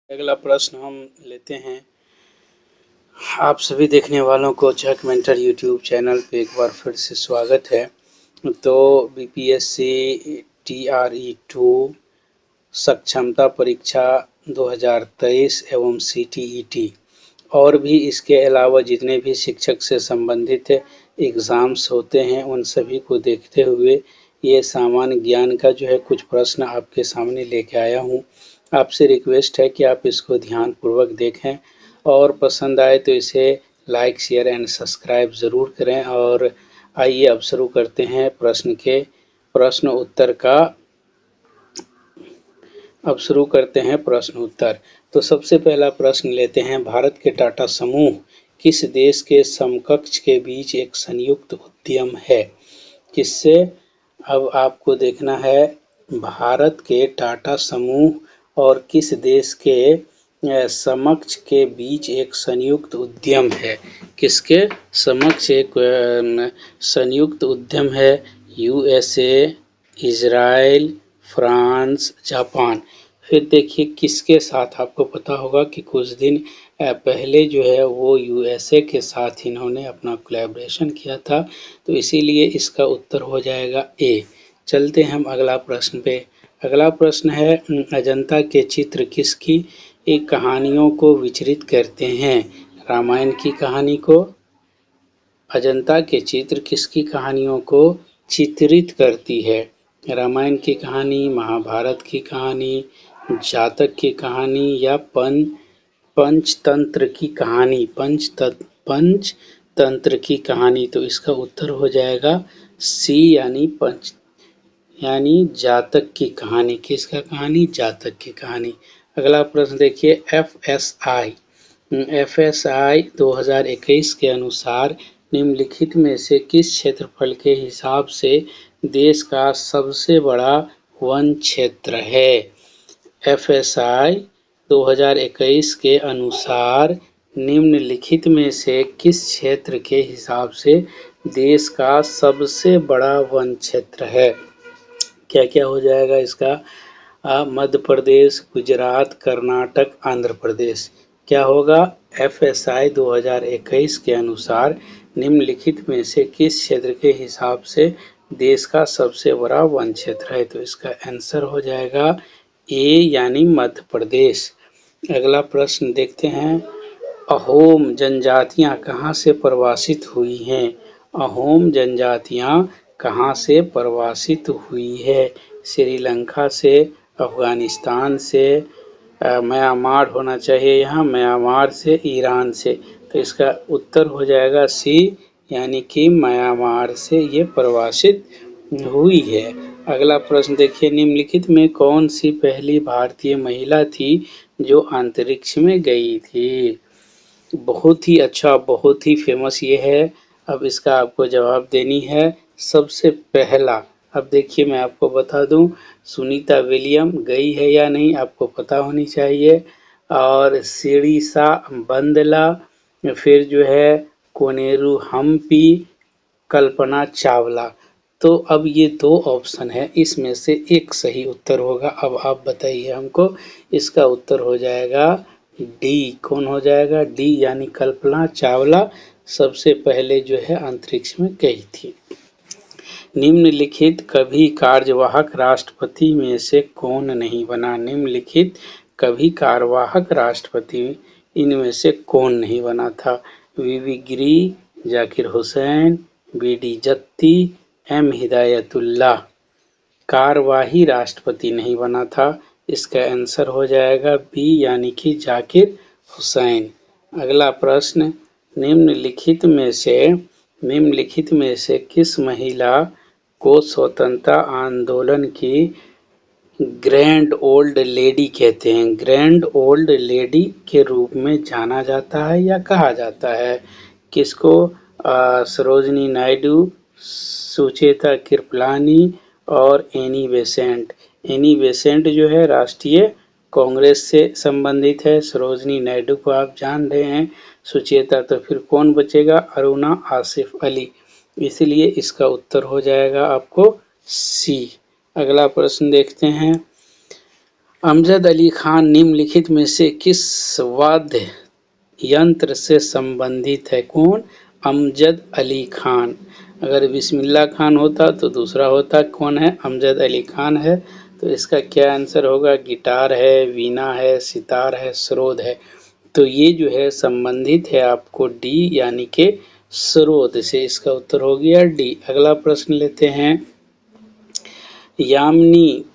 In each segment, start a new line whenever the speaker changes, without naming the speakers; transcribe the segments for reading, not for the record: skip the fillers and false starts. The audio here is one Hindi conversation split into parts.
अगला प्रश्न हम लेते हैं। आप सभी देखने वालों को चक मेंटर यूट्यूब चैनल पे एक बार फिर से स्वागत है। तो बीपीएससी TRE2 सक्षमता परीक्षा 2023 एवं CTET और भी इसके अलावा जितने भी शिक्षक से संबंधित एग्ज़ाम्स होते हैं उन सभी को देखते हुए ये सामान्य ज्ञान का जो है कुछ प्रश्न आपके सामने लेके आया हूँ। आपसे रिक्वेस्ट है कि आप इसको ध्यानपूर्वक देखें और पसंद आए तो इसे लाइक शेयर एंड सब्सक्राइब ज़रूर करें। और आइए अब शुरू करते हैं प्रश्न उत्तर। तो सबसे पहला प्रश्न लेते हैं। भारत के टाटा समूह किस देश के समकक्ष के बीच एक संयुक्त उद्यम है? किससे? अब आपको देखना है भारत के टाटा समूह और किस देश के समक्ष के बीच एक संयुक्त उद्यम है। किसके समक्ष एक संयुक्त उद्यम है? USA, Israel, France, Japan. फिर देखिए किसके साथ, आपको पता होगा कि कुछ दिन पहले जो है वो USA के साथ इन्होंने अपना कोलैबोरेशन किया था, तो इसीलिए इसका उत्तर हो जाएगा ए। चलते हम अगला प्रश्न पे। अगला प्रश्न है अजंता के चित्र किसकी एक कहानियों को विचरित करते हैं? रामायण की कहानी को। अजंता के चित्र किसकी कहानियों को चित्रित करती है? रामायण की कहानी, महाभारत की कहानी, जातक की कहानी या पंचतंत्र की कहानी। पंचतंत्र की कहानी। तो इसका उत्तर हो जाएगा सी यानी जातक की कहानी। किसका कहानी? जातक की कहानी। अगला प्रश्न देखिए FSI 2021 के अनुसार निम्नलिखित में से किस क्षेत्रफल के हिसाब से देश का सबसे बड़ा वन क्षेत्र है? FSI 2021 के अनुसार निम्नलिखित में से किस क्षेत्र के हिसाब से देश का सबसे बड़ा वन क्षेत्र है? क्या क्या हो जाएगा इसका? मध्य प्रदेश, गुजरात, कर्नाटक, आंध्र प्रदेश। क्या होगा? FSI 2021 के अनुसार निम्नलिखित में से किस क्षेत्र के हिसाब से देश का सबसे बड़ा वन क्षेत्र है? तो इसका आंसर हो जाएगा ए यानी मध्य प्रदेश। अगला प्रश्न देखते हैं। अहोम जनजातियां कहाँ से प्रवासित हुई हैं? अहोम जनजातियां कहाँ से प्रवासित हुई है? श्रीलंका से, अफगानिस्तान से, म्यांमार होना चाहिए यहाँ, म्यांमार से, ईरान से। तो इसका उत्तर हो जाएगा सी यानी कि म्यांमार से ये प्रवासित हुई है। अगला प्रश्न देखिए। निम्नलिखित में कौन सी पहली भारतीय महिला थी जो अंतरिक्ष में गई थी? बहुत ही अच्छा, बहुत ही फेमस ये है। अब इसका आपको जवाब देनी है। सबसे पहला, अब देखिए मैं आपको बता दूं, सुनीता विलियम गई है या नहीं आपको पता होनी चाहिए। और सिरिसा बंदला, फिर जो है कोनेरू हम्पी, कल्पना चावला। तो अब ये दो ऑप्शन है, इसमें से एक सही उत्तर होगा। अब आप बताइए हमको। इसका उत्तर हो जाएगा डी। कौन हो जाएगा? डी यानी कल्पना चावला सबसे पहले जो है अंतरिक्ष में गई थी। निम्नलिखित कभी कार्यवाहक राष्ट्रपति में से कौन नहीं बना? निम्नलिखित कभी कार्यवाहक राष्ट्रपति इनमें से कौन नहीं बना था? वीवी गिरी, जाकिर हुसैन, बीडी जत्ती, एम हिदायतुल्लाह। कार्यवाही राष्ट्रपति नहीं बना था। इसका आंसर हो जाएगा बी यानी कि जाकिर हुसैन। अगला प्रश्न। निम्नलिखित में से किस महिला को स्वतंत्रता आंदोलन की ग्रैंड ओल्ड लेडी कहते हैं? ग्रैंड ओल्ड लेडी के रूप में जाना जाता है या कहा जाता है? किसको? सरोजिनी नायडू, सुचेता कृपलानी और एनी बेसेंट। एनी बेसेंट जो है राष्ट्रीय कांग्रेस से संबंधित है। सरोजिनी नायडू को आप जान रहे हैं। सुचेता तो फिर कौन बचेगा? अरुणा आसिफ अली। इसलिए इसका उत्तर हो जाएगा आपको सी। अगला प्रश्न देखते हैं। अमजद अली खान निम्नलिखित में से किस वाद्य यंत्र से संबंधित है? कौन? अमजद अली खान। अगर बिस्मिल्लाह खान होता तो दूसरा होता, कौन है? अमजद अली खान है। तो इसका क्या आंसर होगा? गिटार है, वीणा है, सितार है, सरोद है। तो ये जो है संबंधित है आपको डी यानी के सरोद से। इसका उत्तर हो गया डी। अगला प्रश्न लेते हैं। यामिनी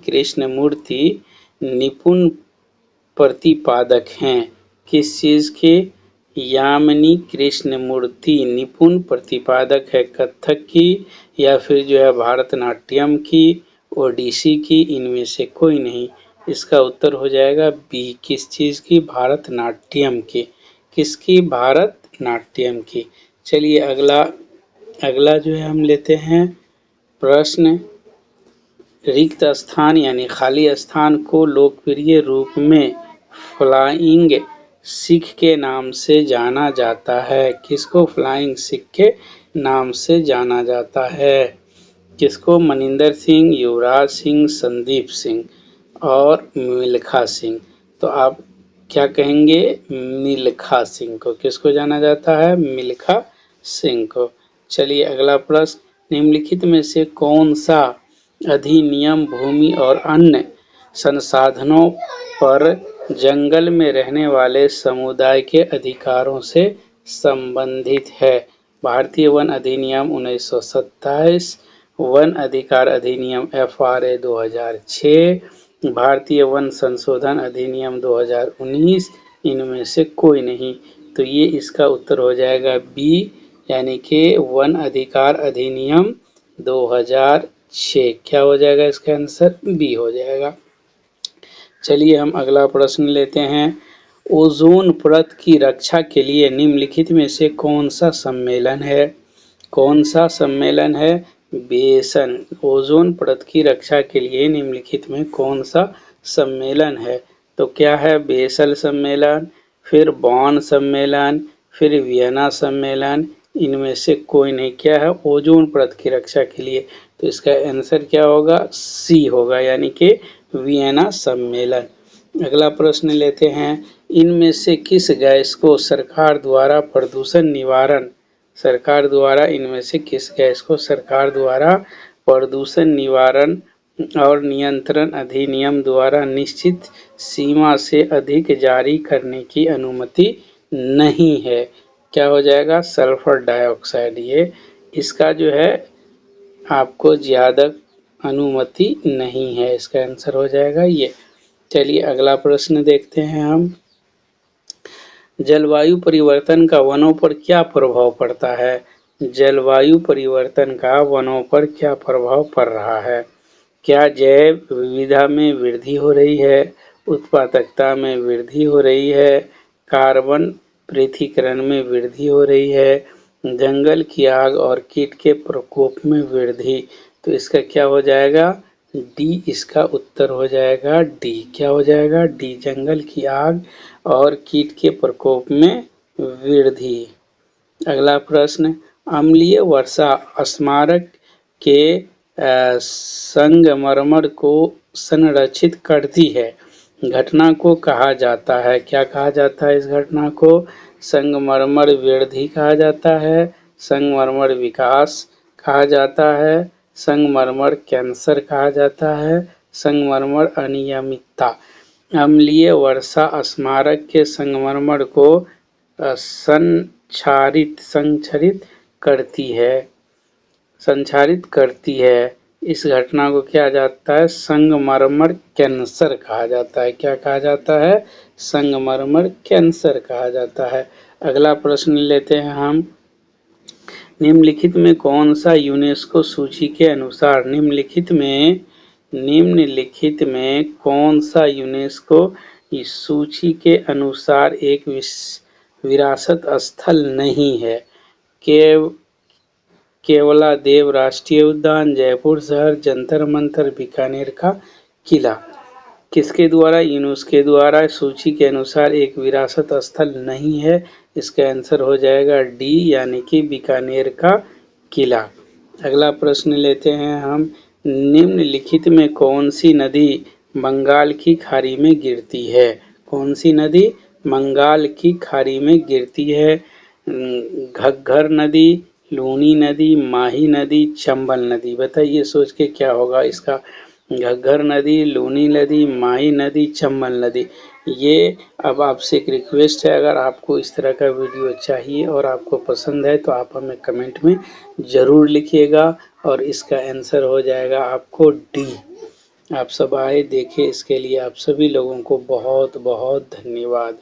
कृष्णमूर्ति निपुण प्रतिपादक हैं किस चीज के? यामिनी कृष्णमूर्ति निपुण प्रतिपादक है कथक की या फिर जो है भरतनाट्यम की, ओडिसी की, इनमें से कोई नहीं। इसका उत्तर हो जाएगा बी। किस चीज की? भरतनाट्यम की। किसकी? भरतनाट्यम की। चलिए अगला जो है हम लेते हैं प्रश्न। रिक्त स्थान यानी खाली स्थान को लोकप्रिय रूप में फ्लाइंग सिख के नाम से जाना जाता है। किसको? फ्लाइंग सिख के नाम से जाना जाता है। किसको? मनिंदर सिंह, युवराज सिंह, संदीप सिंह और मिल्खा सिंह। तो आप क्या कहेंगे? मिल्खा सिंह को। किसको जाना जाता है? मिल्खा सिंह को। चलिए अगला प्रश्न। निम्नलिखित में से कौन सा अधिनियम भूमि और अन्य संसाधनों पर जंगल में रहने वाले समुदाय के अधिकारों से संबंधित है? भारतीय वन अधिनियम 1927, वन अधिकार अधिनियम FRA 2006, भारतीय वन संशोधन अधिनियम 2019, इनमें से कोई नहीं। तो ये इसका उत्तर हो जाएगा बी यानी कि वन अधिकार अधिनियम 2006। क्या हो जाएगा इसका आंसर? बी हो जाएगा। चलिए हम अगला प्रश्न लेते हैं। ओजोन परत की रक्षा के लिए निम्नलिखित में से कौन सा सम्मेलन है? कौन सा सम्मेलन है? बेसन। ओजोन परत की रक्षा के लिए निम्नलिखित में कौन सा सम्मेलन है? तो क्या है? बेसल सम्मेलन, फिर बॉन सम्मेलन, फिर वियना सम्मेलन, इनमें से कोई नहीं। क्या है? ओजोन परत की रक्षा के लिए। तो इसका आंसर क्या होगा? सी होगा यानी कि वियना सम्मेलन। अगला प्रश्न लेते हैं। इनमें से किस गैस को सरकार द्वारा प्रदूषण निवारण और नियंत्रण अधिनियम द्वारा निश्चित सीमा से अधिक जारी करने की अनुमति नहीं है? क्या हो जाएगा? Sulphur dioxide. ये इसका जो है आपको ज्यादा अनुमति नहीं है। इसका आंसर हो जाएगा ये। चलिए अगला प्रश्न देखते हैं हम। जलवायु परिवर्तन का वनों पर क्या प्रभाव पड़ता है? जलवायु परिवर्तन का वनों पर क्या प्रभाव पड़ रहा है? क्या जैव विविधता में वृद्धि हो रही है? उत्पादकता में वृद्धि हो रही है? कार्बन पृथक्करण में वृद्धि हो रही है? जंगल की आग और कीट के प्रकोप में वृद्धि? तो इसका क्या हो जाएगा? डी इसका उत्तर हो जाएगा डी। क्या हो जाएगा? डी। जंगल की आग और कीट के प्रकोप में वृद्धि। अगला प्रश्न। अम्लीय वर्षा स्मारक के संगमरमर को संरक्षित करती है घटना को कहा जाता है? क्या कहा जाता है इस घटना को? संगमरमर वृद्धि कहा जाता है, संगमरमर विकास कहा जाता है, संगमरमर कैंसर कहा जाता है, संगमरमर अनियमितता। अम्लीय वर्षा स्मारक के संगमरमर को संक्षारित करती है। इस घटना को क्या जाता है? संगमरमर कैंसर कहा जाता है। क्या कहा जाता है? संगमरमर कैंसर कहा जाता है। अगला प्रश्न लेते हैं हम। निम्नलिखित में कौन सा यूनेस्को सूची के अनुसार निम्नलिखित में कौन सा यूनेस्को इस सूची के अनुसार एक विरासत स्थल नहीं है? केवलादेव राष्ट्रीय उद्यान, जयपुर शहर, जंतर मंतर, बीकानेर का किला। किसके द्वारा? यूनेस्को द्वारा सूची के अनुसार एक विरासत स्थल नहीं है। इसका आंसर हो जाएगा डी यानी कि बीकानेर का किला। अगला प्रश्न लेते हैं हम। निम्नलिखित में कौन सी नदी बंगाल की खाड़ी में गिरती है? कौन सी नदी बंगाल की खाड़ी में गिरती है? घग्गर नदी, लूनी नदी, माही नदी, चंबल नदी। बताइए सोच के क्या होगा इसका। घग्गर नदी, लूनी नदी, माही नदी, चंबल नदी। ये अब आपसे एक रिक्वेस्ट है, अगर आपको इस तरह का वीडियो चाहिए और आपको पसंद है तो आप हमें कमेंट में ज़रूर लिखिएगा और इसका आंसर हो जाएगा आपको डी। आप सब आए देखे, इसके लिए आप सभी लोगों को बहुत बहुत धन्यवाद।